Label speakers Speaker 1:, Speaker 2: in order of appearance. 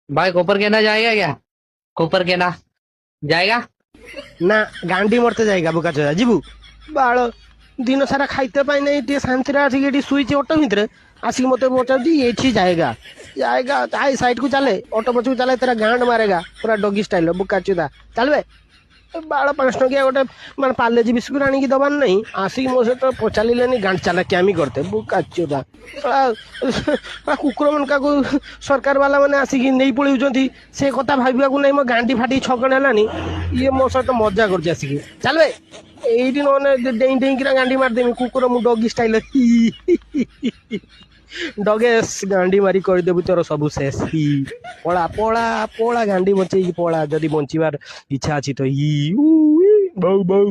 Speaker 1: भाई कोपर कहना जाएगा क्या? कोपर कहना जाएगा?
Speaker 2: ना गांडी मरते जाएगा बुका चोदा जीवु बाଳ दिन सारा खाइते पाई नहीं टे शांति आसिक एटी शुईची ऑटो भितर आसिक मते पचारुची एठी जाएगा जाएगा आई साइड को चले ऑटो पछू चले तेरा गांड मारेगा पूरा डॉगी स्टाइल बुका चोदा चल बे बाଳ 5 टकिया गोटे मान पार्लेजी बिस्कुट आनिकी दबार नहीं आसिक मो सहित पचारिलेनी गांड चाला क्यामी करते बुका चोदा कुकुर मन का सरकार वाला मैंने आसिक नहीं पलौंट से कथा भाविया नहीं मो गांडी फाटी छगण है ये मो सहित मजा कर आसिक चल बे এইটি নহলে ডেই ডেই কিনা গান্ডি মারদেমি কুকুর মু ডগি স্টাইল ডগে গান্ডি মারি କରିଦେବୁ ତୋର ସବୁ ଶେଷ ପଳା ପଳା ପଳା ଗାଣ୍ଡି ବଞ୍ଚେଇକି ପଳା ଯଦି ବଞ୍ଚିବାର ଇଚ୍ଛା ଅଛି ତ ବଉ ବଉ